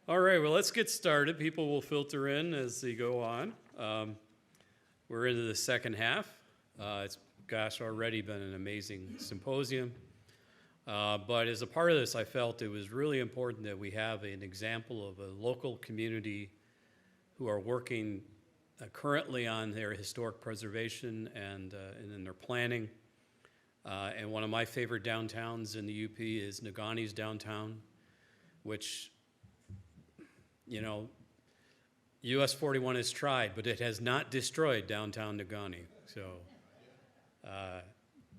All right, well, let's get started. People will filter in as they go on. We're into the second half. It's, already been an amazing symposium. But as a part of this, I felt it was really important that we have an example of a local community who are working currently on their historic preservation and in their planning. And one of my favorite downtowns in the UP is Negaunee's downtown, which, you know, US 41 has tried, but it has not destroyed downtown Negaunee. So,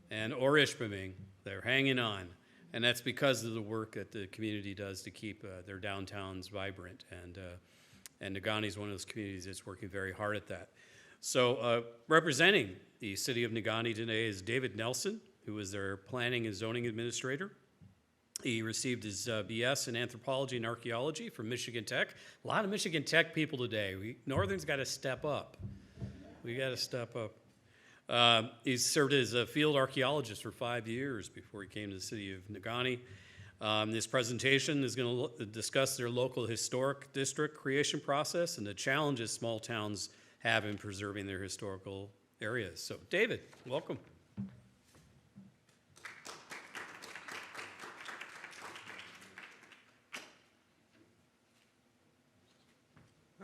and or Ishpeming, they're hanging on. And that's because of the work that the community does to keep their downtowns vibrant. And Negaunee is one of those communities that's working very hard at that. So representing the city of Negaunee today is David Nelson, who is their planning and zoning administrator. He received his BS in anthropology and archaeology from Michigan Tech. A lot of Michigan Tech people today. Northern's got to step up. We got to step up. He served as a field archaeologist for 5 years before he came to the city of Negaunee. This presentation is going to discuss their local historic district creation process and the challenges small towns have in preserving their historical areas. So, David, welcome.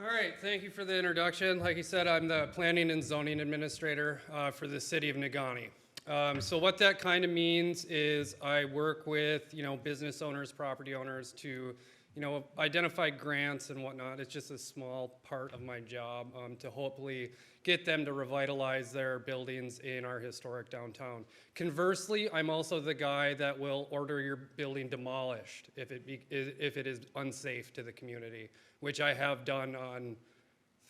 All right, thank you for the introduction. Like you said, I'm the planning and zoning administrator for the city of Negaunee. So what that kind of means is I work with, business owners, property owners to, identify grants and whatnot. It's just a small part of my job to hopefully get them to revitalize their buildings in our historic downtown. Conversely, I'm also the guy that will order your building demolished if it is unsafe to the community, which I have done on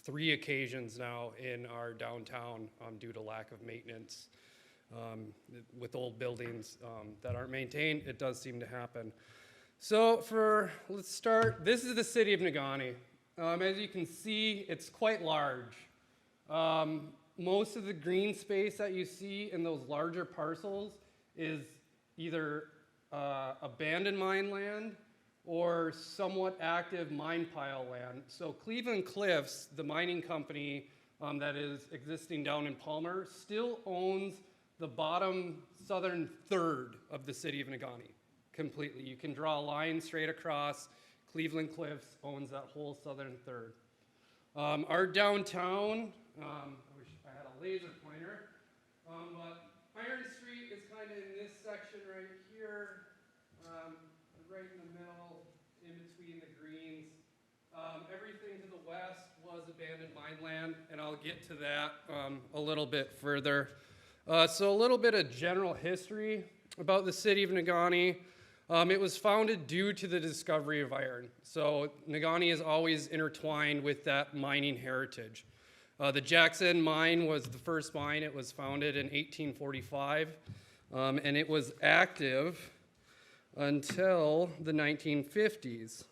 3 occasions now in our downtown due to lack of maintenance. With old buildings that aren't maintained, it does seem to happen. So let's start. This is the city of Negaunee. As you can see, it's quite large. Most of the green space that you see in those larger parcels is either abandoned mine land or somewhat active mine pile land. So Cleveland Cliffs, the mining company that is existing down in Palmer, still owns the bottom southern third of the city of Negaunee completely. You can draw a line straight across. Cleveland Cliffs owns that whole southern third. Our downtown, I wish I had a laser pointer, but Iron Street is kind of in this section right here, right in the middle, in between the greens. Everything to the west was abandoned mine land, and I'll get to that a little bit further. So a little bit of general history about the city of Negaunee. It was founded due to the discovery of iron. So Negaunee is always intertwined with that mining heritage. The Jackson mine was the first mine. It was founded in 1845, and it was active until the 1950s.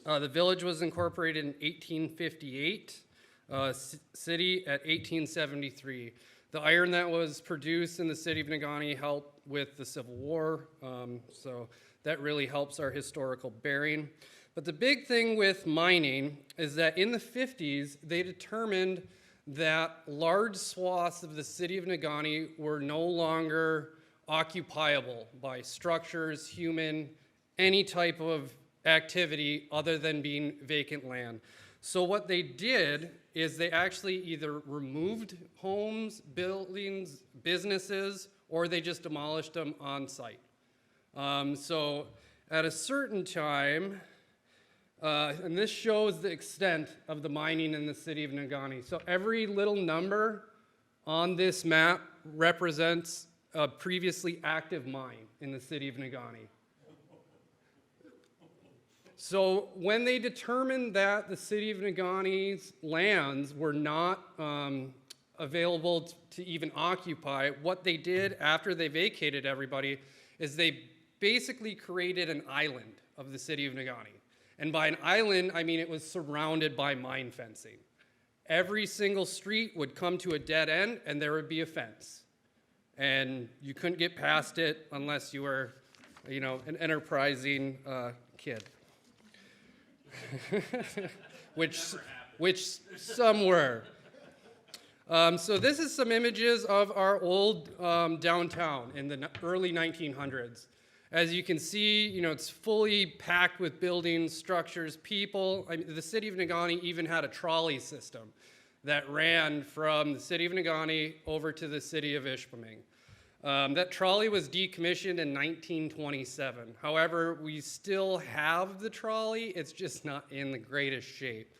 The village was incorporated in 1858, city at 1873. The iron that was produced in the city of Negaunee helped with the Civil War, so that really helps our historical bearing. But the big thing with mining is that in the 50s, they determined that large swaths of the city of Negaunee were no longer occupiable by structures, human, any type of activity other than being vacant land. So what they did is they actually either removed homes, buildings, businesses, or they just demolished them on site. So at a certain time, and this shows the extent of the mining in the city of Negaunee. So every little number on this map represents a previously active mine in the city of Negaunee. So when they determined that the city of Negaunee's lands were not available to even occupy, what they did after they vacated everybody is they basically created an island of the city of Negaunee. And by an island, I mean it was surrounded by mine fencing. Every single street would come to a dead end and there would be a fence. And you couldn't get past it unless you were, an enterprising kid. which some were. So this is some images of our old downtown in the early 1900s. As you can see, it's fully packed with buildings, structures, people. The city of Negaunee even had a trolley system that ran from the city of Negaunee over to the city of Ishpeming. That trolley was decommissioned in 1927. However, we still have the trolley. It's just not in the greatest shape.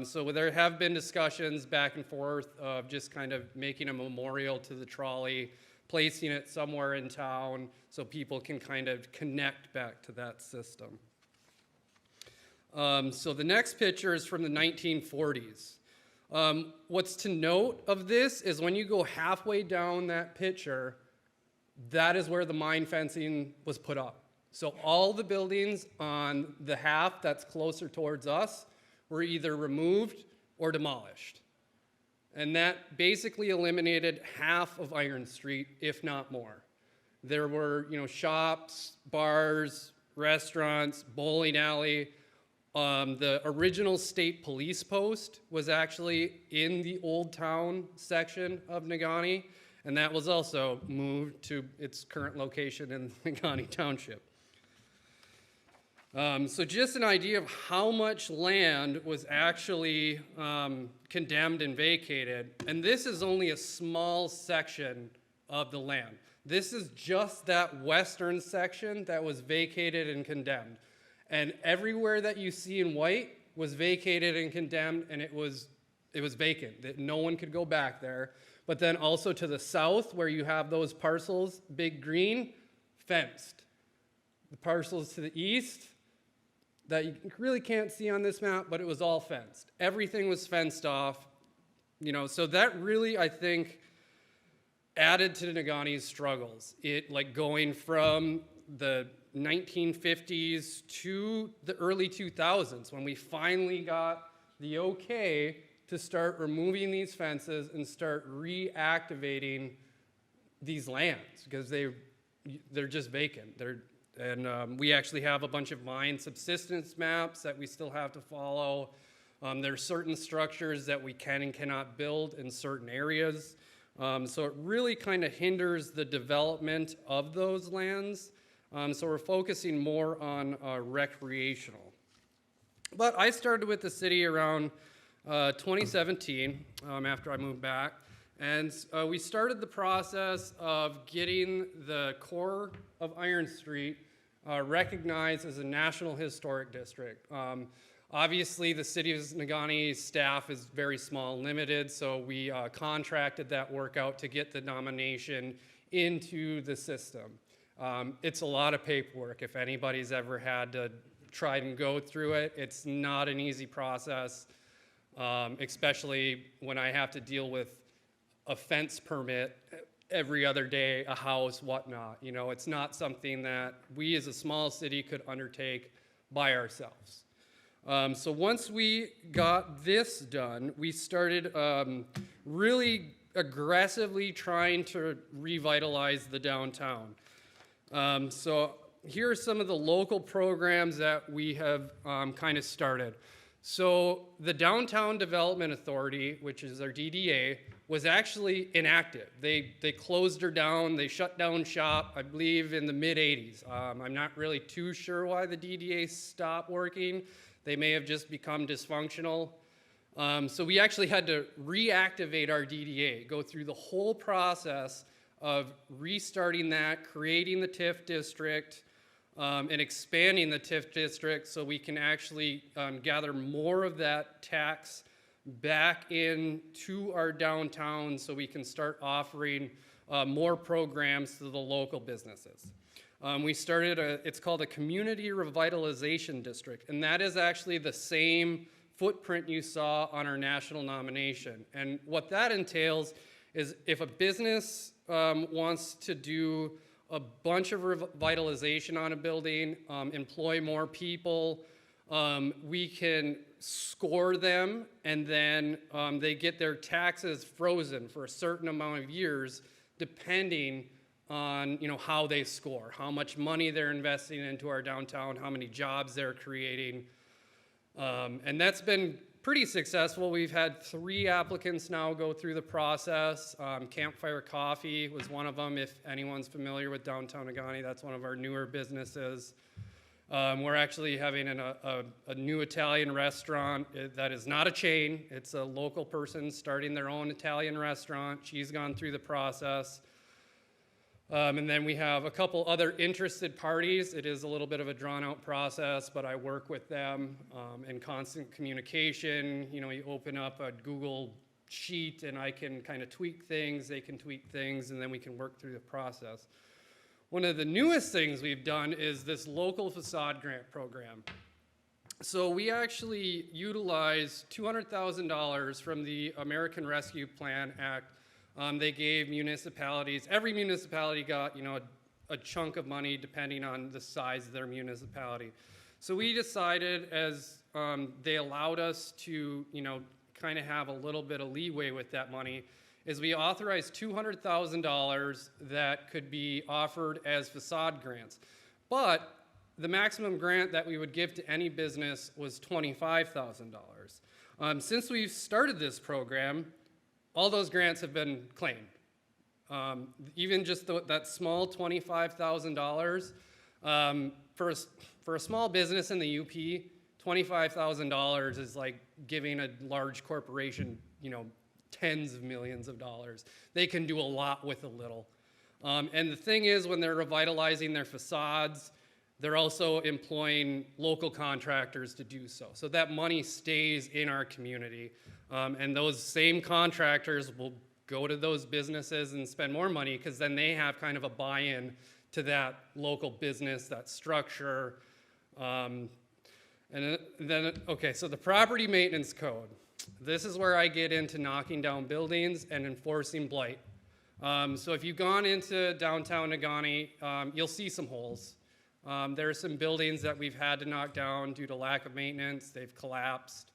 So there have been discussions back and forth of just kind of making a memorial to the trolley, placing it somewhere in town so people can kind of connect back to that system. So the next picture is from the 1940s. What's to note of this is when you go halfway down that picture, that is where the mine fencing was put up. So all the buildings on the half that's closer towards us were either removed or demolished. And that basically eliminated half of Iron Street, if not more. There were, shops, bars, restaurants, bowling alley. The original state police post was actually in the Old Town section of Negaunee, and that was also moved to its current location in Negaunee Township. So just an idea of how much land was actually condemned and vacated, and this is only a small section of the land. This is just that western section that was vacated and condemned. And everywhere that you see in white was vacated and condemned, and it was vacant, that no one could go back there. But then also to the south, where you have those parcels, big green, fenced. The parcels to the east, that you really can't see on this map, but it was all fenced. Everything was fenced off, so that really, I think, added to Negaunee's struggles. It, like, going from the 1950s to the early 2000s, when we finally got the okay to start removing these fences and start reactivating these lands, because they're just vacant. We actually have a bunch of mine subsistence maps that we still have to follow. There are certain structures that we can and cannot build in certain areas. So it really kind of hinders the development of those lands. So we're focusing more on recreational. But I started with the city around 2017, after I moved back. And we started the process of getting the core of Iron Street recognized as a National Historic District. Obviously, the city of Negaunee's staff is very small, limited, so we contracted that work out to get the nomination into the system. It's a lot of paperwork. If anybody's ever had to try and go through it, it's not an easy process, especially when I have to deal with a fence permit every other day, a house, whatnot. It's not something that we as a small city could undertake by ourselves. So once we got this done, we started really aggressively trying to revitalize the downtown. So here are some of the local programs that we have kind of started. So the Downtown Development Authority, which is our DDA, was actually inactive. They closed her down, they shut down shop, I believe in the mid-'80s. I'm not really too sure why the DDA stopped working. They may have just become dysfunctional. So we actually had to reactivate our DDA, go through the whole process of restarting that, creating the TIF district, and expanding the TIF district so we can actually gather more of that tax back into our downtown so we can start offering more programs to the local businesses. We started it's called a Community Revitalization District, and that is actually the same footprint you saw on our national nomination. And what that entails is if a business wants to do a bunch of revitalization on a building, employ more people, we can score them, and then they get their taxes frozen for a certain amount of years, depending on how they score, how much money they're investing into our downtown, how many jobs they're creating. And that's been pretty successful. We've had 3 applicants now go through the process. Campfire Coffee was one of them. If anyone's familiar with downtown Negaunee, that's one of our newer businesses. We're actually having a new Italian restaurant that is not a chain. It's a local person starting their own Italian restaurant. She's gone through the process. And then we have a couple other interested parties. It is a little bit of a drawn-out process, but I work with them in constant communication. You know, you open up a Google sheet and I can kind of tweak things, they can tweak things, and then we can work through the process. One of the newest things we've done is this local facade grant program. So we actually utilized $200,000 from the American Rescue Plan Act. They gave municipalities, every municipality got, you know, a chunk of money depending on the size of their municipality. So we decided, as they allowed us to, you know, kind of have a little bit of leeway with that money, is we authorized $200,000 that could be offered as facade grants. But the maximum grant that we would give to any business was $25,000. Since we've started this program, all those grants have been claimed. Even just that small $25,000, for a small business in the UP, $25,000 is like giving a large corporation, you know, tens of millions of dollars. They can do a lot with a little. And the thing is, when they're revitalizing their facades, they're also employing local contractors to do so. So that money stays in our community. And those same contractors will go to those businesses and spend more money because then they have kind of a buy-in to that local business, that structure. And then, okay, so the property maintenance code. This is where I get into knocking down buildings and enforcing blight. So if you've gone into downtown Negaunee, you'll see some holes. There are some buildings that we've had to knock down due to lack of maintenance. They've collapsed.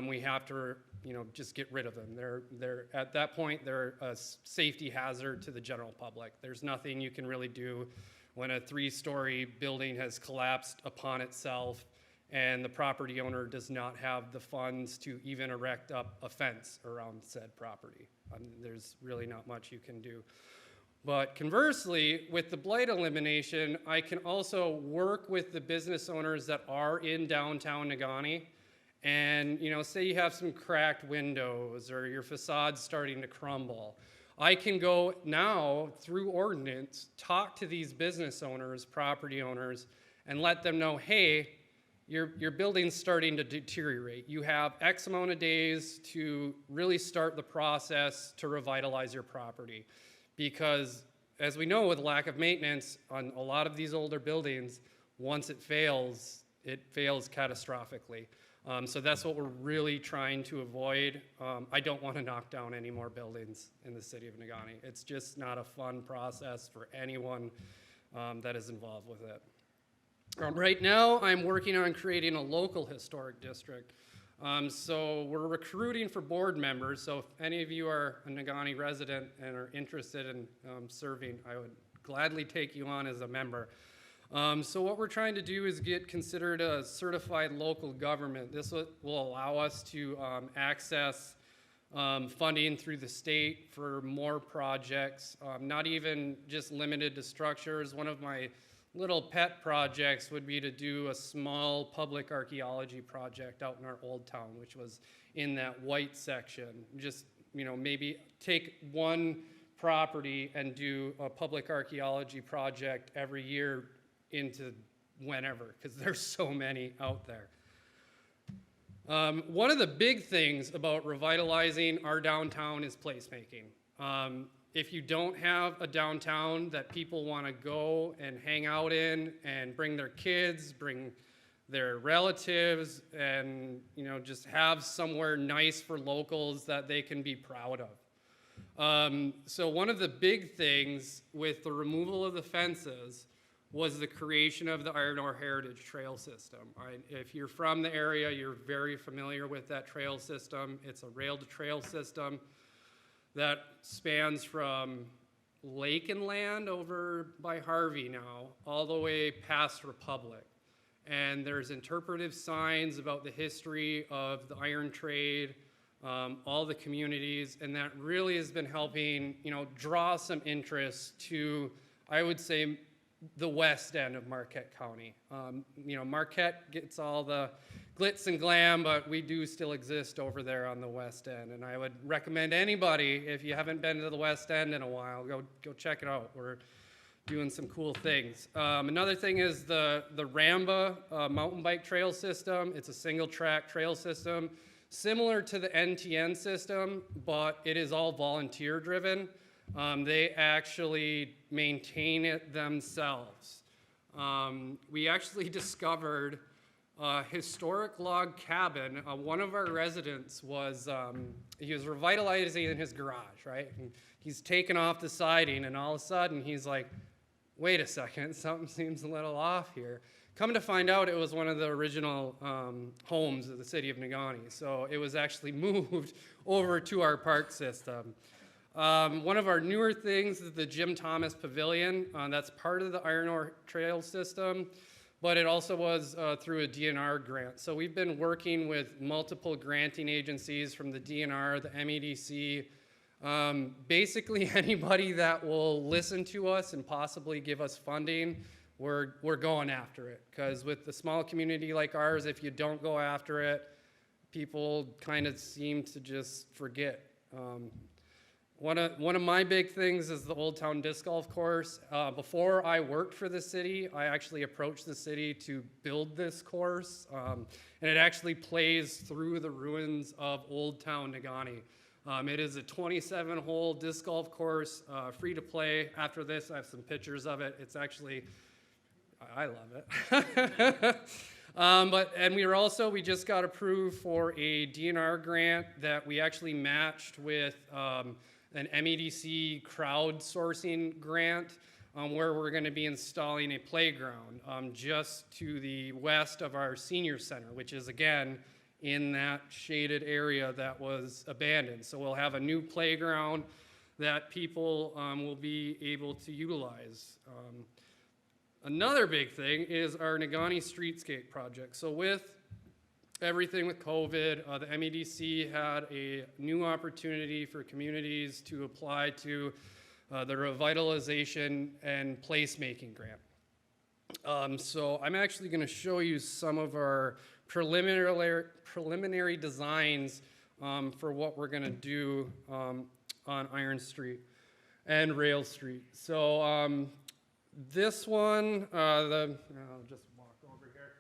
We have to, you know, just get rid of them. They're at that point, they're a safety hazard to the general public. There's nothing you can really do when a 3-story building has collapsed upon itself and the property owner does not have the funds to even erect up a fence around said property. There's really not much you can do. But conversely, with the blight elimination, I can also work with the business owners that are in downtown Negaunee. And, you know, say you have some cracked windows or your facade's starting to crumble. I can go now, through ordinance, talk to these business owners, property owners, and let them know, hey, your building's starting to deteriorate. You have X amount of days to really start the process to revitalize your property. Because as we know, with lack of maintenance on a lot of these older buildings, once it fails catastrophically. So that's what we're really trying to avoid. I don't want to knock down any more buildings in the city of Negaunee. It's just not a fun process for anyone that is involved with it. Right now, I'm working on creating a local historic district. So we're recruiting for board members. So if any of you are a Negaunee resident and are interested in serving, I would gladly take you on as a member. So what we're trying to do is get considered a certified local government. This will allow us to access funding through the state for more projects, not even just limited to structures. One of my little pet projects would be to do a small public archaeology project out in our old town, which was in that white section. Just, you know, maybe take one property and do a public archaeology project every year into whenever, because there's so many out there. One of the big things about revitalizing our downtown is placemaking. If you don't have a downtown that people want to go and hang out in and bring their kids, bring their relatives, and, you know, just have somewhere nice for locals that they can be proud of. So one of the big things with the removal of the fences was the creation of the Iron Ore Heritage Trail System. If you're from the area, you're very familiar with that trail system. It's a rail-to-trail system that spans from Lake and Land over by Harvey now, all the way past Republic. and there's interpretive signs about the history of the iron trade, all the communities, and that really has been helping, draw some interest to, I would say, the west end of Marquette County. Marquette gets all the glitz and glam, but we do still exist over there on the west end, and I would recommend anybody, if you haven't been to the west end in a while, go check it out. We're doing some cool things. Another thing is the Ramba mountain bike trail system. It's a single track trail system, similar to the NTN system, but it is all volunteer driven. They actually maintain it themselves. We actually discovered a historic log cabin. One of our residents was, he was revitalizing in his garage, right? And he's taken off the siding, and all of a sudden he's like, wait a second, something seems a little off here. Come to find out, it was one of the original homes of the city of Negaunee. So it was actually moved over to our park system. One of our newer things is the Jim Thomas Pavilion. That's part of the Iron Ore Trail system, but it also was through a DNR grant. So we've been working with multiple granting agencies from the DNR, the MEDC, basically anybody that will listen to us and possibly give us funding, we're going after it. Because with a small community like ours, if you don't go after it, people kind of seem to just forget. One of my big things is the Old Town Disc Golf Course. Before I worked for the city, I actually approached the city to build this course, and it actually plays through the ruins of Old Town Negaunee. It is a 27-hole disc golf course, free to play. After this, I have some pictures of it. It's actually, I love it. We just got approved for a DNR grant that we actually matched with an MEDC crowdsourcing grant where we're going to be installing a playground just to the west of our senior center, which is, again, in that shaded area that was abandoned. So we'll have a new playground that people will be able to utilize. Another big thing is our Negaunee Streetscape project. So with everything with COVID, the MEDC had a new opportunity for communities to apply to the Revitalization and Placemaking grant. So I'm actually going to show you some of our preliminary designs for what we're going to do on Iron Street and Rail Street. So this one, I'll just walk over here.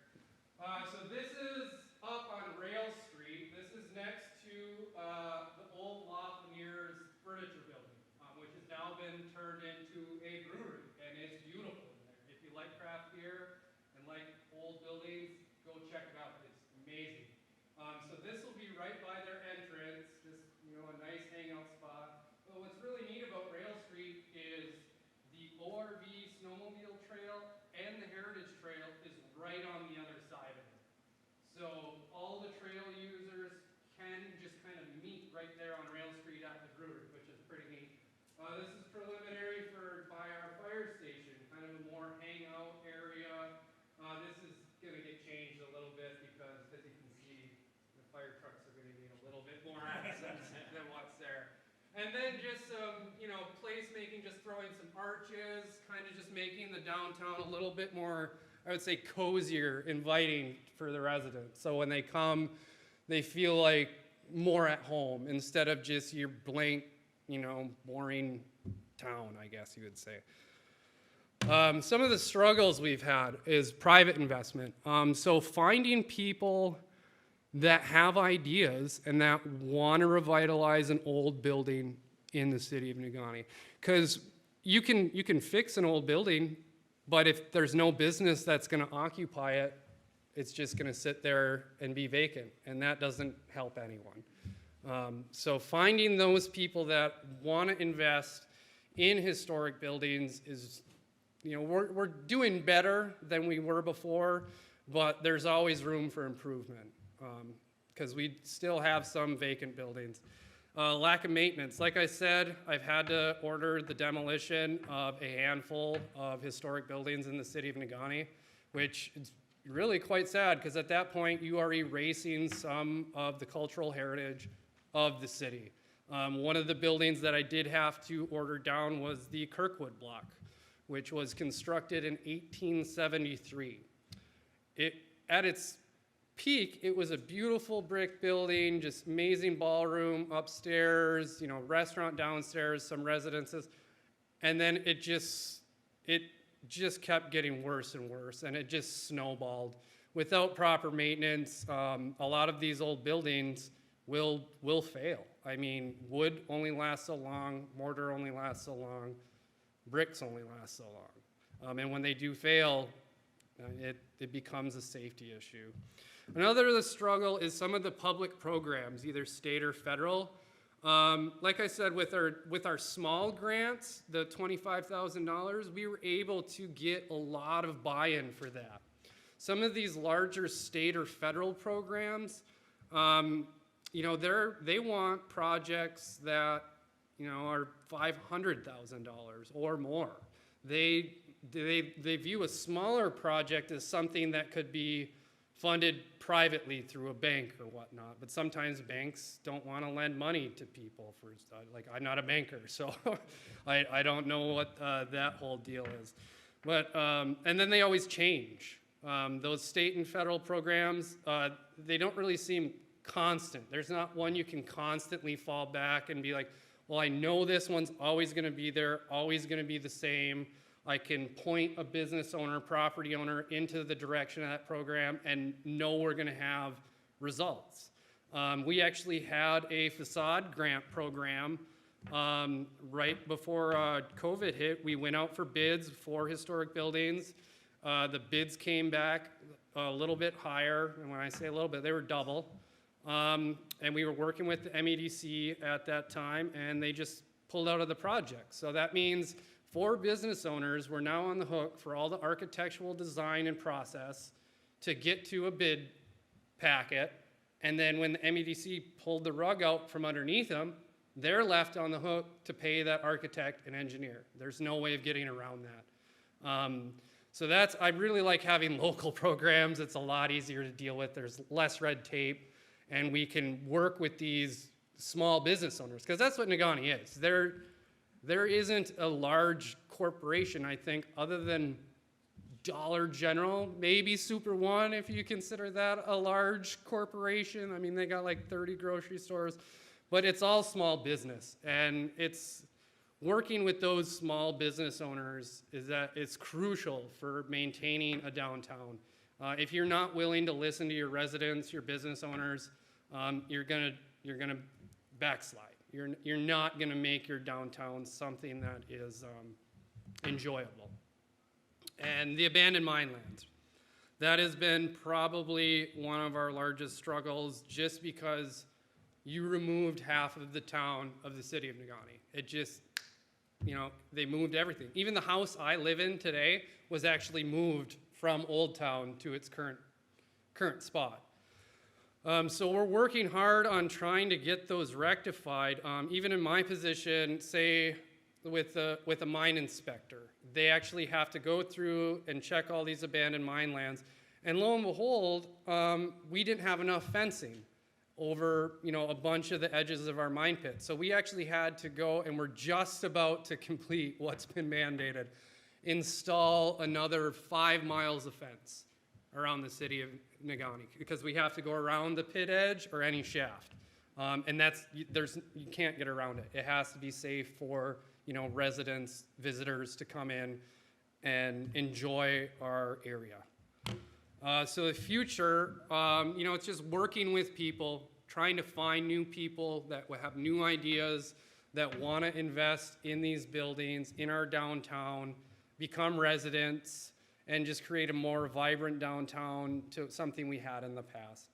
So this is up on Rail Street. This is next to the old Lafreniere's furniture building, which has now been turned into a brewery, and it's beautiful in there. If you like craft beer and like old buildings, go check it out. It's amazing. So this will be right by their entrance, just a nice hangout spot. But what's really neat about Rail Street is the ORV snowmobile trail and the Heritage Trail is right on the other side of it. So all the trail users can just kind of meet right there on Rail Street at the brewery, which is pretty neat. This is preliminary by our fire station, kind of a more hangout area. This is going to get changed a little bit because, as you can see, the fire trucks are going to need a little bit more access than what's there. And then just some, placemaking, just throwing some arches, kind of just making the downtown a little bit more, I would say, cozier, inviting for the residents. So when they come, they feel like more at home instead of just your blank, boring town, I guess you would say. Some of the struggles we've had is private investment. So finding people that have ideas and that want to revitalize an old building in the city of Negaunee. Because you can fix an old building, but if there's no business that's going to occupy it, it's just going to sit there and be vacant, and that doesn't help anyone. So finding those people that want to invest in historic buildings is, we're doing better than we were before, but there's always room for improvement because we still have some vacant buildings. Lack of maintenance. Like I said, I've had to order the demolition of a handful of historic buildings in the city of Negaunee, which really quite sad, because at that point you are erasing some of the cultural heritage of the city. One of the buildings that I did have to order down was the Kirkwood block, which was constructed in 1873. At its peak, it was a beautiful brick building, just amazing ballroom upstairs, restaurant downstairs, some residences, and then it just kept getting worse and worse, and it just snowballed. Without proper maintenance, a lot of these old buildings will fail. I mean, wood only lasts so long, mortar only lasts so long, bricks only last so long. And when they do fail, it becomes a safety issue. Another struggle is some of the public programs, either state or federal. Like I said, with our small grants, the $25,000, we were able to get a lot of buy-in for that. Some of these larger state or federal programs, they want projects that are $500,000 or more. They view a smaller project as something that could be funded privately through a bank or whatnot, but sometimes banks don't want to lend money to people for, I'm not a banker, so I don't know what that whole deal is. But, and then they always change. Those state and federal programs, they don't really seem constant. There's not one you can constantly fall back and be like, well, I know this one's always going to be there, always going to be the same. I can point a business owner, property owner into the direction of that program and know we're going to have results. We actually had a facade grant program right before COVID hit. We went out for bids for historic buildings. The bids came back a little bit higher, and when I say a little bit, they were double. And we were working with the MEDC at that time, and they just pulled out of the project. So that means 4 business owners were now on the hook for all the architectural design and process to get to a bid packet. And then when the MEDC pulled the rug out from underneath them, they're left on the hook to pay that architect and engineer. There's no way of getting around that. So I really like having local programs. It's a lot easier to deal with. There's less red tape, and we can work with these small business owners, because that's what Negaunee is. There isn't a large corporation, I think, other than Dollar General, maybe Super One, if you consider that a large corporation. I mean, they got like 30 grocery stores, but it's all small business. And it's working with those small business owners it's crucial for maintaining a downtown. If you're not willing to listen to your residents, your business owners, you're gonna backslide. You're not going to make your downtown something that is enjoyable. And the abandoned mine lands. That has been probably one of our largest struggles, just because you removed half of the town of the city of Negaunee. It just, they moved everything. Even the house I live in today was actually moved from Old Town to its current spot. So we're working hard on trying to get those rectified. Even in my position, say with a mine inspector, they actually have to go through and check all these abandoned mine lands. And lo and behold, we didn't have enough fencing over a bunch of the edges of our mine pit. So we actually had to go, and we're just about to complete what's been mandated, install another 5 miles of fence around the city of Negaunee, because we have to go around the pit edge or any shaft. And you can't get around it. It has to be safe for residents, visitors to come in and enjoy our area. So the future, it's just working with people, trying to find new people that have new ideas, that want to invest in these buildings, in our downtown, become residents, and just create a more vibrant downtown to something we had in the past.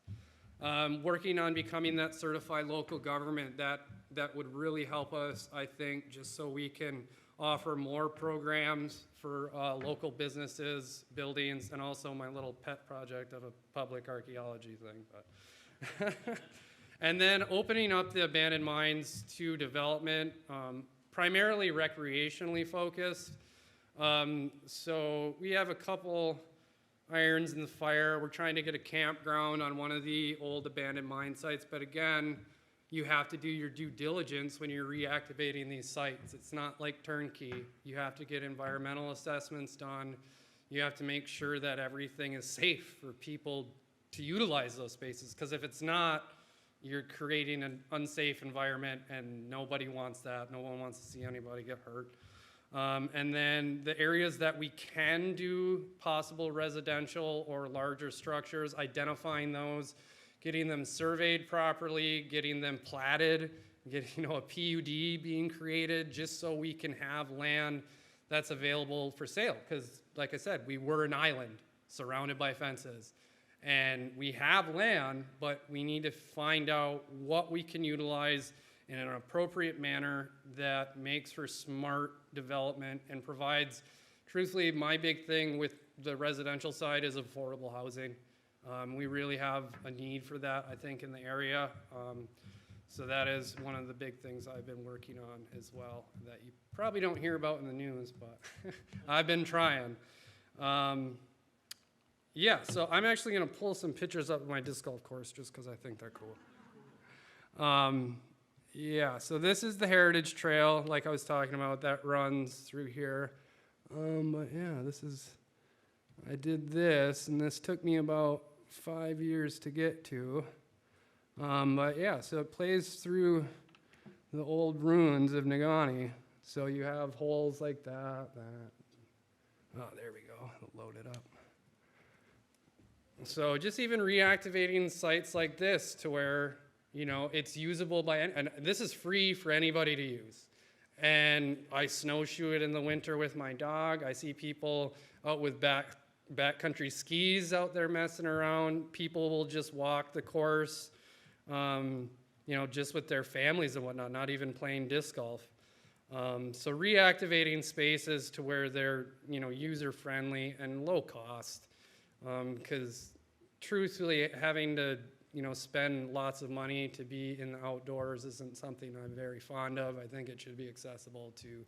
Working on becoming that certified local government, that would really help us, I think, just so we can offer more programs for local businesses, buildings, and also my little pet project of a public archaeology thing. But and then opening up the abandoned mines to development, primarily recreationally focused. So we have a couple irons in the fire. We're trying to get a campground on one of the old abandoned mine sites, but again, you have to do your due diligence when you're reactivating these sites. It's not like turnkey. You have to get environmental assessments done. You have to make sure that everything is safe for people to utilize those spaces, because if it's not, you're creating an unsafe environment, and nobody wants that. No one wants to see anybody get hurt. And then the areas that we can do possible residential or larger structures, identifying those, getting them surveyed properly, getting them platted, getting a PUD being created, just so we can have land that's available for sale. Because, like I said, we were an island surrounded by fences. And we have land, but we need to find out what we can utilize in an appropriate manner that makes for smart development and provides, truthfully, my big thing with the residential side is affordable housing. We really have a need for that, I think, in the area. So that is one of the big things I've been working on as well that you probably don't hear about in the news, but I've been trying. Yeah, so I'm actually going to pull some pictures up of my disc golf course just because I think they're cool. Yeah, so this is the Heritage Trail, like I was talking about, that runs through here. But yeah, I did this, and this took me about 5 years to get to. But yeah, so it plays through the old ruins of Negaunee. So you have holes like that. Oh, there we go, load it up. So just even reactivating sites like this to where, it's usable and this is free for anybody to use. And I snowshoe it in the winter with my dog. I see people out with backcountry skis out there messing around. People will just walk the course, just with their families and whatnot, not even playing disc golf. So reactivating spaces to where they're, user-friendly and low cost. Because truthfully, having to, spend lots of money to be in the outdoors isn't something I'm very fond of. I think it should be accessible to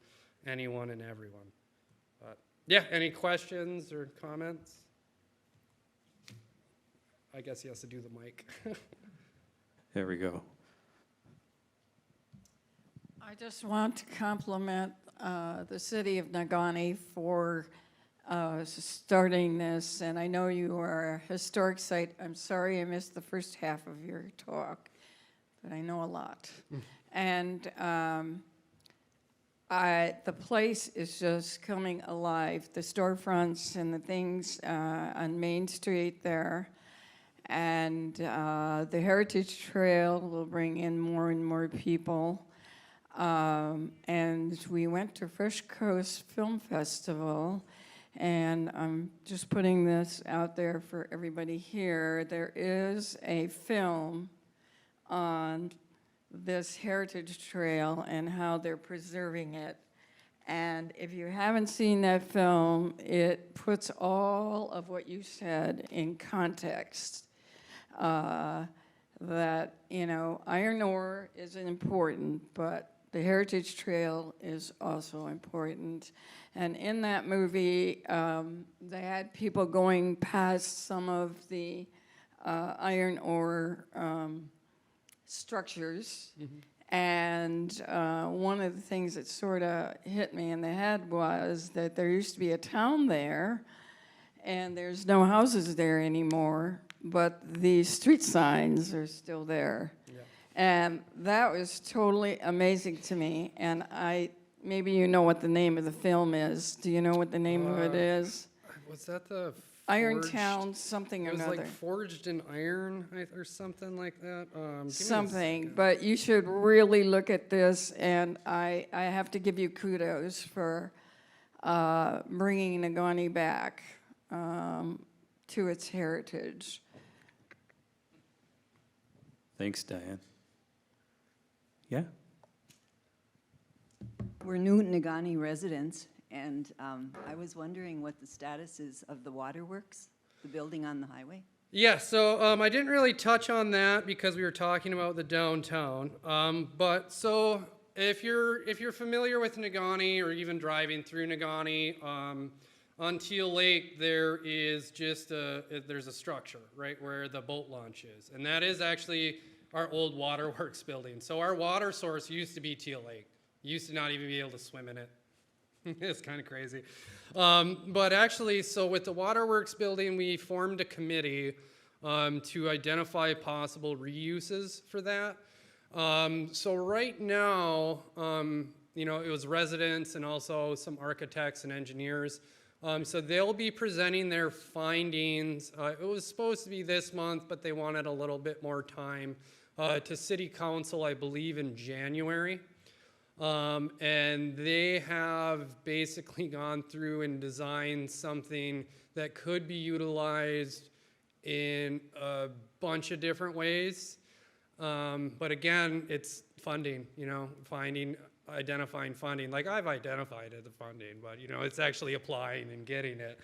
anyone and everyone. But yeah, any questions or comments? I guess he has to do the mic. There we go. I just want to compliment the city of Negaunee for starting this, and I know you are a historic site. I'm sorry I missed the first half of your talk, but I know a lot. And the place is just coming alive. The storefronts and the things on Main Street there, and the Heritage Trail will bring in more and more people. And we went to Fresh Coast Film Festival, and I'm just putting this out there for everybody here. There is a film on this heritage trail and how they're preserving it. And if you haven't seen that film, it puts all of what you said in context. That, iron ore is important, but the Heritage Trail is also important. And in that movie, they had people going past some of the iron ore structures. Mm-hmm. And one of the things that sort of hit me in the head was that there used to be a town there, and there's no houses there anymore, but the street signs are still there. Yeah. And that was totally amazing to me. And maybe you know what the name of the film is. Do you know what the name of it is? Was that the Irontown something or another? It was like Forged in Iron or something like that. Something, but you should really look at this, and I have to give you kudos for bringing Negaunee back to its heritage. Thanks, Diane. Yeah? We're new Negaunee residents, and I was wondering what the status is of the waterworks, the building on the highway. Yeah, so I didn't really touch on that because we were talking about the downtown. But so if you're familiar with Negaunee or even driving through Negaunee, On Teal Lake, there is just there's a structure right where the boat launch is, and that is actually our old waterworks building. So our water source used to be Teal Lake. You used to not even be able to swim in it. It's kind of crazy. But actually, so with the waterworks building, we formed a committee to identify possible reuses for that. So right now, you know, it was residents and also some architects and engineers. So they'll be presenting their findings. It was supposed to be this month, but they wanted a little bit more time to City Council, I believe, in January. And they have basically gone through and designed something that could be utilized in a bunch of different ways. But again, it's funding, you know, identifying funding. Like I've identified the funding, but you know, it's actually applying and getting it.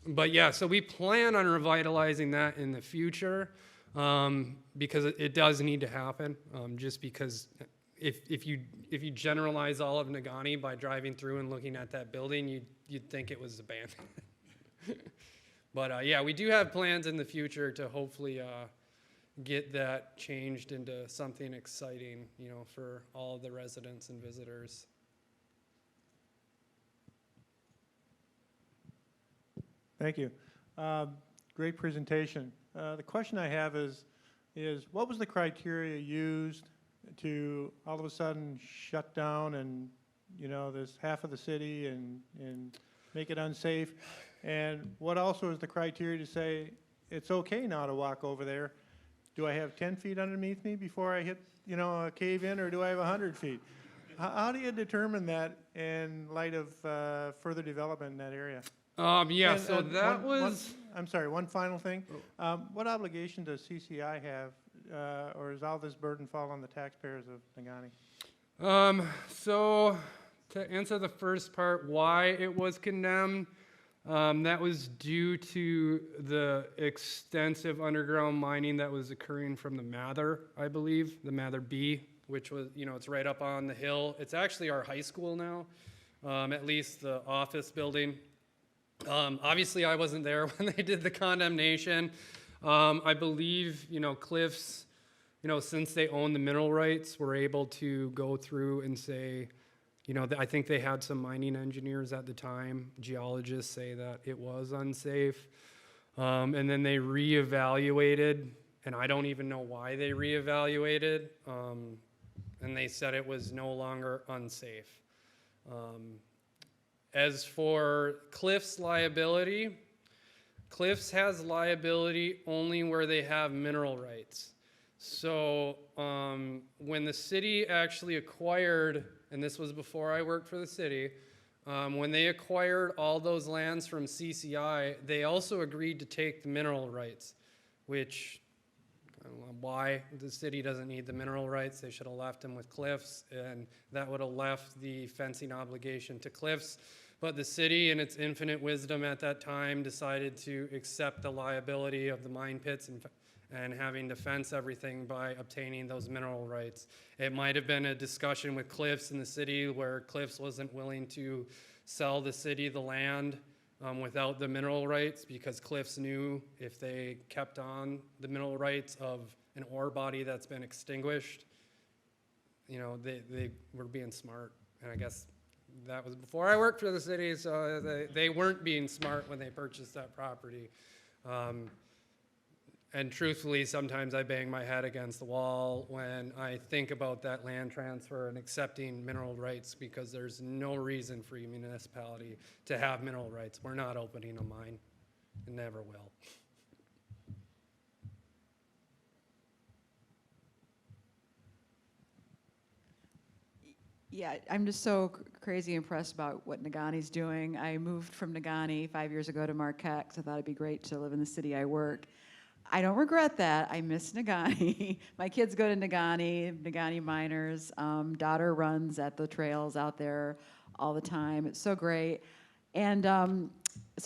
But yeah, so we plan on revitalizing that in the future because it does need to happen. Just because if you generalize all of Negaunee by driving through and looking at that building, you'd think it was abandoned. But yeah, we do have plans in the future to hopefully get that changed into something exciting, you know, for all of the residents and visitors. Thank you. Great presentation. The question I have is what was the criteria used to all of a sudden shut down and, you know, this half of the city and make it unsafe? And what also is the criteria to say it's okay now to walk over there? Do I have 10 feet underneath me before I hit, you know, a cave in, or do I have 100 feet? How do you determine that in light of further development in that area? Yeah, And, so that was... I'm sorry, one final thing. What obligation does CCI have, or does all this burden fall on the taxpayers of Negaunee? So to answer the first part, why it was condemned, that was due to the extensive underground mining that was occurring from the Mather, I believe, the Mather B, which was, you know, it's right up on the hill. It's actually our high school now, at least the office building. Obviously, I wasn't there when they did the condemnation. I believe, you know, Cliffs, you know, since they own the mineral rights, were able to go through and say, you know, I think they had some mining engineers at the time, geologists say that it was unsafe. And then they reevaluated, and I don't even know why they reevaluated, and they said it was no longer unsafe. As for Cliffs liability, Cliffs has liability only where they have mineral rights. So when the city actually acquired, and this was before I worked for the city, when they acquired all those lands from CCI, they also agreed to take the mineral rights, which, I don't know why the city doesn't need the mineral rights. They should have left them with Cliffs, and that would have left the fencing obligation to Cliffs. But the city, in its infinite wisdom at that time, decided to accept the liability of the mine pits and having to fence everything by obtaining those mineral rights. It might have been a discussion with Cliffs in the city where Cliffs wasn't willing to sell the city the land without the mineral rights, because Cliffs knew if they kept on the mineral rights of an ore body that's been extinguished, you know, they were being smart. And I guess that was before I worked for the city, so they weren't being smart when they purchased that property. And truthfully, sometimes I bang my head against the wall when I think about that land transfer and accepting mineral rights, because there's no reason for a municipality to have mineral rights. We're not opening a mine, and never will. Yeah, I'm just so crazy impressed about what Negaunee's doing. I moved from Negaunee 5 years ago to Marquette because I thought it'd be great to live in the city I work. I don't regret that. I miss Negaunee. My kids go to Negaunee Miners. Daughter runs at the trails out there all the time. It's so great. And so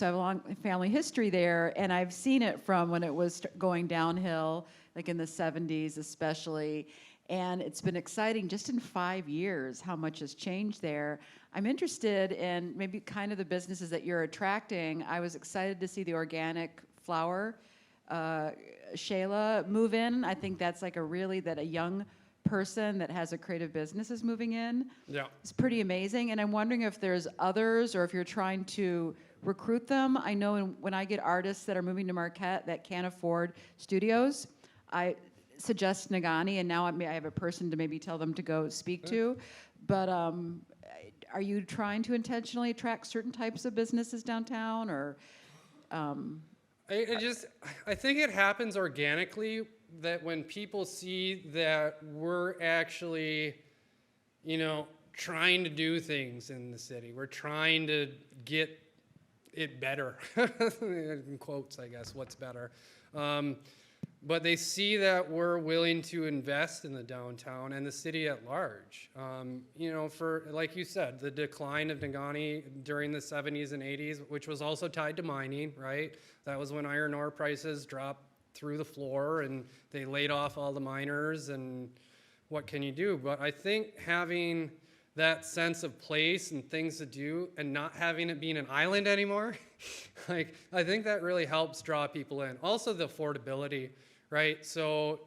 I have a long family history there, and I've seen it from when it was going downhill, like in the 70s especially. And it's been exciting just in 5 years how much has changed there. I'm interested in maybe kind of the businesses that you're attracting. I was excited to see the organic flower Shayla move in. I think that's like a young person that has a creative business is moving in. Yeah. It's pretty amazing. And I'm wondering if there's others or if you're trying to recruit them. I know when I get artists that are moving to Marquette that can't afford studios, I suggest Negaunee, and now I have a person to maybe tell them to go speak to. But are you trying to intentionally attract certain types of businesses downtown, or? I think it happens organically that when people see that we're actually, trying to do things in the city, we're trying to get it better, in quotes, I guess, what's better. But they see that we're willing to invest in the downtown and the city at large. For, like you said, the decline of Negaunee during the 70s and 80s, which was also tied to mining, right? That was when iron ore prices dropped through the floor and they laid off all the miners, and what can you do? But I think having that sense of place and things to do and not having it being an island anymore, I think that really helps draw people in. Also the affordability, right? So,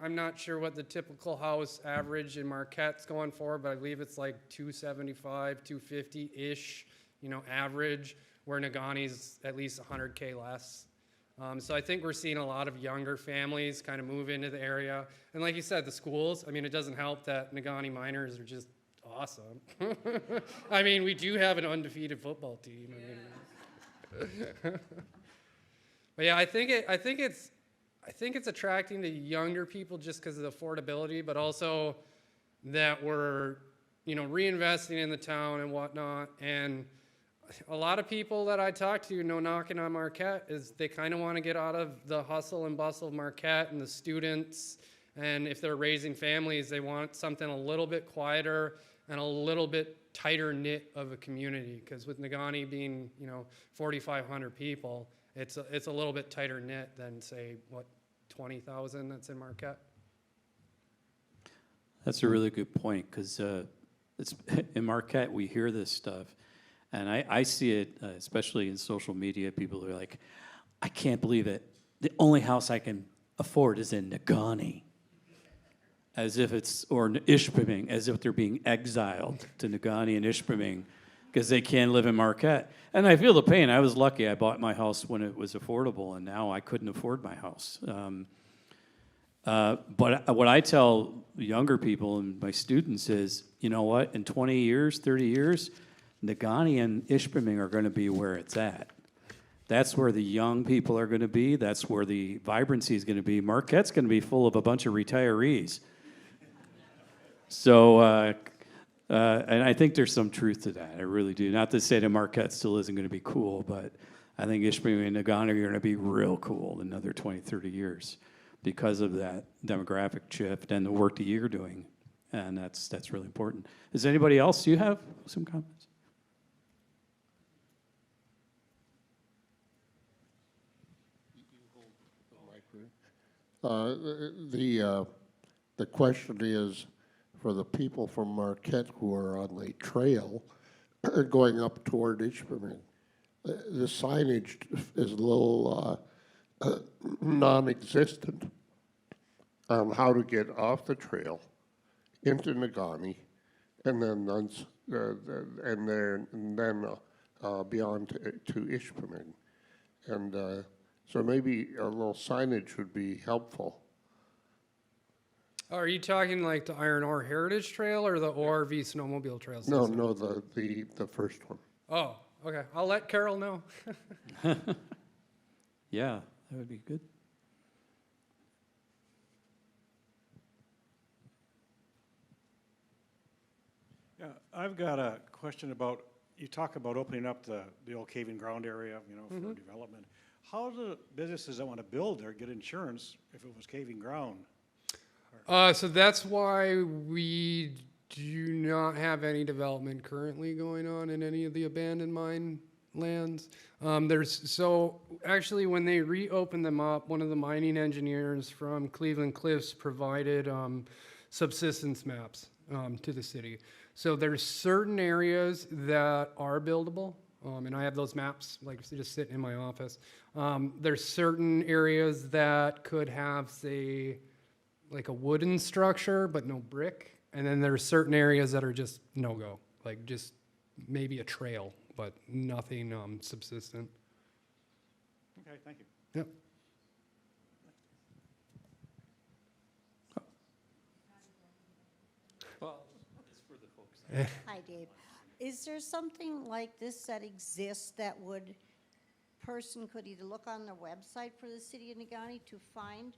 I'm not sure what the typical house average in Marquette's going for, but I believe it's like 275, 250-ish, average, where Negaunee's at least 100K less. So I think we're seeing a lot of younger families kind of move into the area. And like you said, the schools, it doesn't help that Negaunee Miners are just awesome. We do have an undefeated football team. But yeah, I think it's attracting the younger people just because of the affordability, but also that we're, reinvesting in the town and whatnot. And a lot of people that I talk to, knocking on Marquette, is they kind of want to get out of the hustle and bustle of Marquette and the students. And if they're raising families, they want something a little bit quieter and a little bit tighter knit of a community. Because with Negaunee being, 4,500 people, it's a little bit tighter knit than, say, 20,000 that's in Marquette. That's a really good point, because it's in Marquette, we hear this stuff, and I see it, especially in social media. People are like, I can't believe it. The only house I can afford is in Negaunee. As if or Ishpeming, as if they're being exiled to Negaunee and Ishpeming because they can't live in Marquette. And I feel the pain. I was lucky. I bought my house when it was affordable, and now I couldn't afford my house. But what I tell younger people and my students is, you know what? In 20 years, 30 years, Negaunee and Ishpeming are going to be where it's at. That's where the young people are going to be. That's where the vibrancy is going to be. Marquette's going to be full of a bunch of retirees. So, and I think there's some truth to that. I really do. Not to say that Marquette still isn't going to be cool, but I think Ishpeming and Negaunee are going to be real cool in another 20, 30 years because of that demographic shift and the work that you're doing. And that's really important. Is anybody else? You have some comments? The question is, for the people from Marquette who are on the trail going up toward Ishpeming, the signage is a little non-existent on how to get off the trail into Negaunee, and then beyond to Ishpeming, and so maybe a little signage would be helpful. Are you talking like the Iron Ore Heritage Trail or the ORV Snowmobile Trail system? No, the first one. Oh, okay. I'll let Carol know. Yeah, that would be good. Yeah, I've got a question about, you talk about opening up the old caving ground area, for development. How do businesses that want to build there get insurance if it was caving ground? So that's why we do not have any development currently going on in any of the abandoned mine lands. Actually, when they reopened them up, one of the mining engineers from Cleveland Cliffs provided subsistence maps to the city. So there's certain areas that are buildable, and I have those maps like just sitting in my office. There's certain areas that could have, say, like a wooden structure but no brick, and then there's certain areas that are just no-go, like just maybe a trail, but nothing subsistent. Okay, thank you. Yep. Hi, Dave. Is there something like this that exists that person could either look on the website for the city of Negaunee to find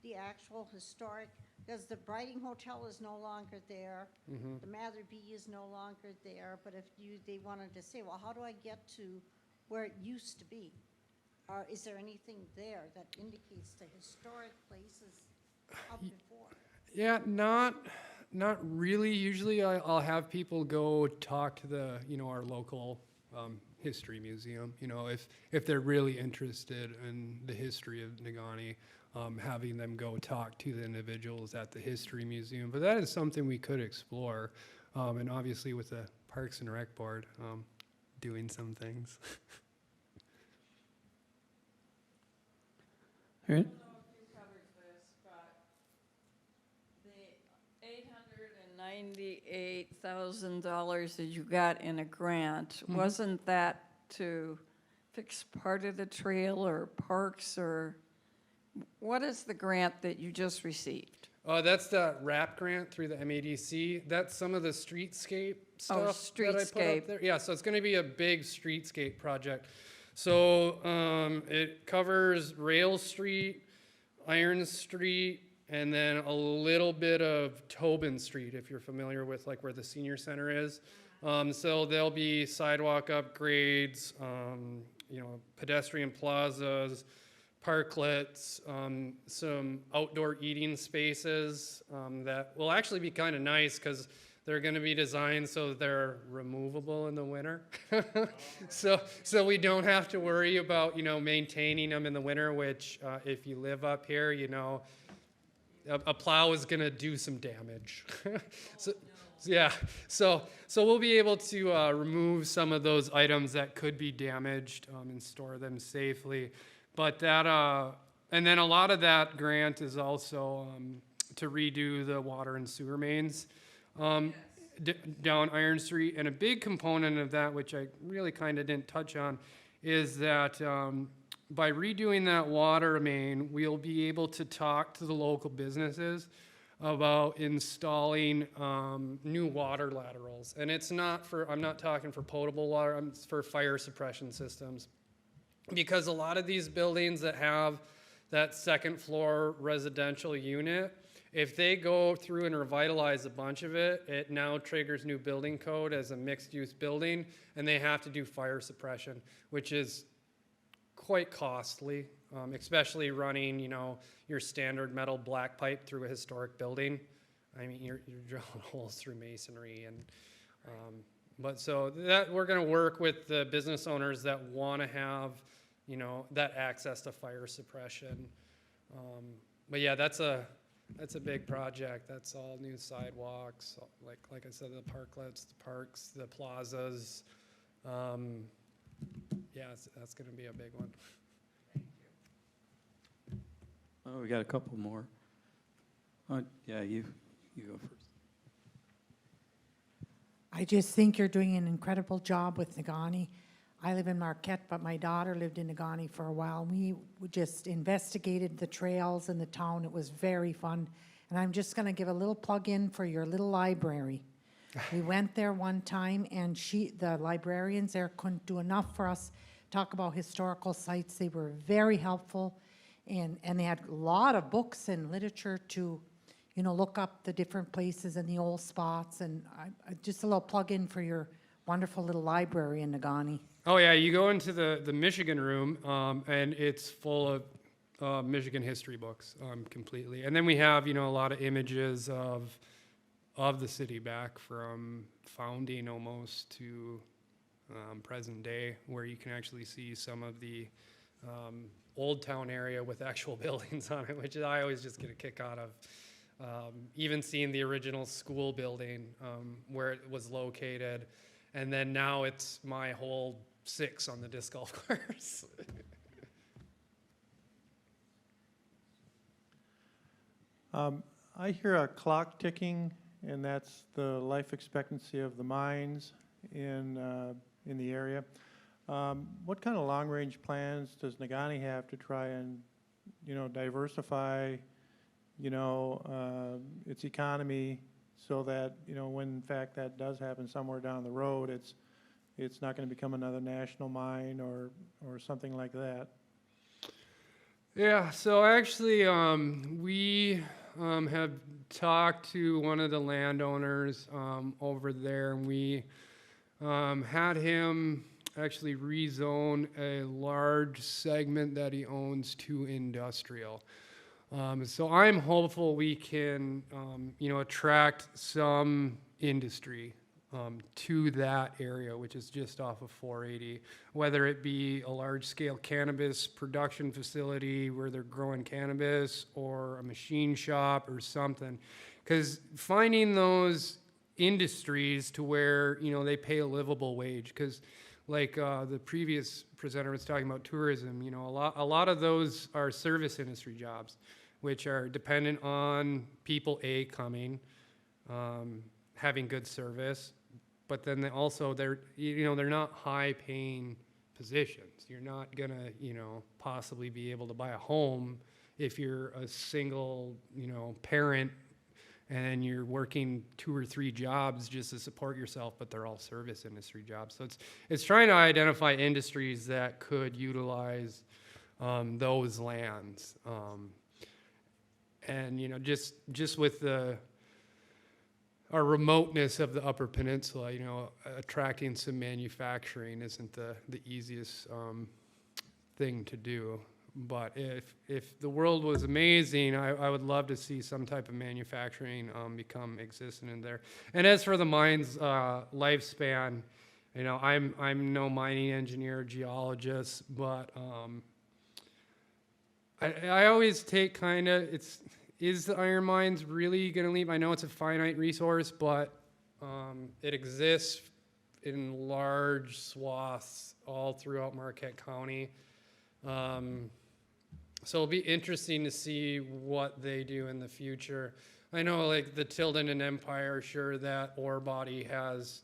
the actual historic, because the Brighting Hotel is no longer there, the Mather Bee is no longer there, but if they wanted to say, well, how do I get to where it used to be? Or is there anything there that indicates the historic places of before? Yeah, not really. Usually I'll have people go talk to our local history museum, if they're really interested in the history of Negaunee, having them go talk to the individuals at the history museum. But that is something we could explore, and obviously with the Parks and Rec Board doing some things. All right. I don't know if you covered this, but the $898,000 that you got in a grant, wasn't that to fix part of the trail or parks, or what is the grant that you just received? That's the RAP grant through the MADC. That's some of the streetscape stuff that I put Streetscape. up there. Yeah, so it's going to be a big streetscape project. So it covers Rail Street, Iron Street, and then a little bit of Tobin Street, if you're familiar with like where the senior center is. So there'll be sidewalk upgrades, pedestrian plazas, parklets, some outdoor eating spaces that will actually be kind of nice because they're going to be designed so they're removable in the winter. So we don't have to worry about, maintaining them in the winter, which if you live up here, a plow is going to do some damage. So we'll be able to remove some of those items that could be damaged and store them safely. But that, and then a lot of that grant is also to redo the water and sewer mains down Iron Street. And a big component of that, which I really kind of didn't touch on, is that by redoing that water main, we'll be able to talk to the local businesses about installing new water laterals. And it's not for, I'm not talking for potable water, it's for fire suppression systems. Because a lot of these buildings that have that second floor residential unit, if they go through and revitalize a bunch of it, it now triggers new building code as a mixed use building, and they have to do fire suppression, which is quite costly, especially running, your standard metal black pipe through a historic building. I mean, you're drilling holes through masonry, and but so that we're going to work with the business owners that want to have, that access to fire suppression. But yeah, that's a big project. That's all new sidewalks, like I said, the parklets, the parks, the plazas. Yeah, that's going to be a big one. Oh, we got a couple more. Yeah, you go first. I just think you're doing an incredible job with Negaunee. I live in Marquette, but my daughter lived in Negaunee for a while. We just investigated the trails in the town. It was very fun. And I'm just going to give a little plug in for your little library. We went there one time, and the librarians there couldn't do enough for us. Talk about historical sites. They were very helpful, and they had a lot of books and literature to, look up the different places and the old spots. And just a little plug in for your wonderful little library in Negaunee. Oh yeah, you go into the Michigan room, and it's full of Michigan history books completely. And then we have, a lot of images of the city back from founding almost to present day, where you can actually see some of the old town area with actual buildings on it, which I always just get a kick out of. Even seeing the original school building where it was located, and then now it's my whole 6 on the disc golf course. I hear a clock ticking, and that's the life expectancy of the mines in the area. What kind of long-range plans does Negaunee have to try and, diversify, its economy so that, when in fact that does happen somewhere down the road, it's not going to become another national mine or something like that? Yeah, so actually, we have talked to one of the landowners over there, and we had him actually rezone a large segment that he owns to industrial. So I'm hopeful we can, attract some industry to that area, which is just off of 480, whether it be a large-scale cannabis production facility where they're growing cannabis, or a machine shop or something. Because finding those industries to where, they pay a livable wage, because like the previous presenter was talking about tourism, a lot of those are service industry jobs, which are dependent on people, coming, having good service, but then they're not high-paying positions. You're not gonna, possibly be able to buy a home if you're a single, parent, and you're working 2 or 3 jobs just to support yourself, but they're all service industry jobs. So it's trying to identify industries that could utilize those lands. And just with our remoteness of the Upper Peninsula, attracting some manufacturing isn't the easiest thing to do. But if the world was amazing, I would love to see some type of manufacturing become existent in there. And as for the mine's lifespan, I'm no mining engineer, geologist, but I always take is the iron mines really going to leave? I know it's a finite resource, but it exists in large swaths all throughout Marquette County. So it'll be interesting to see what they do in the future. I know, like the Tilden and Empire, sure, that ore body has,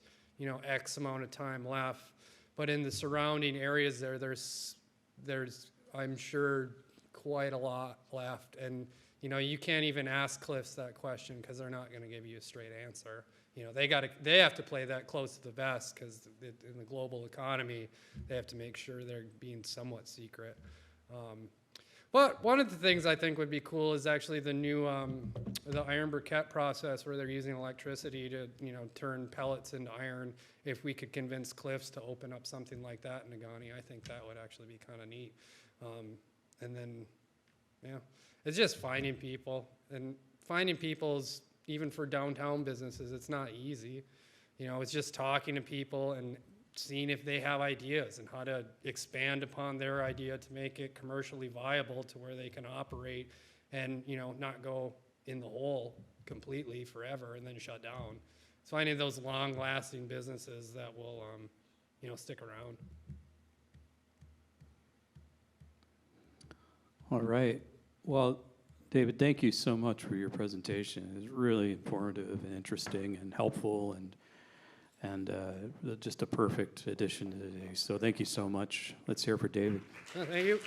X amount of time left, but in the surrounding areas there's I'm sure quite a lot left. And you can't even ask Cliffs that question because they're not going to give you a straight answer. They have to play that close to the vest because in the global economy, they have to make sure they're being somewhat secret. But one of the things I think would be cool is actually the new the iron briquette process, where they're using electricity to turn pellets into iron. If we could convince Cliffs to open up something like that in Negaunee, I think that would actually be kind of neat. And then, it's just finding people, and finding people's, even for downtown businesses, it's not easy. It's just talking to people and seeing if they have ideas and how to expand upon their idea to make it commercially viable to where they can operate and, not go in the hole completely forever and then shut down. It's finding those long-lasting businesses that will, stick around. All right. Well, David, thank you so much for your presentation. It was really informative and interesting and helpful, and just a perfect addition to today. So thank you so much. Let's hear for David. Thank you.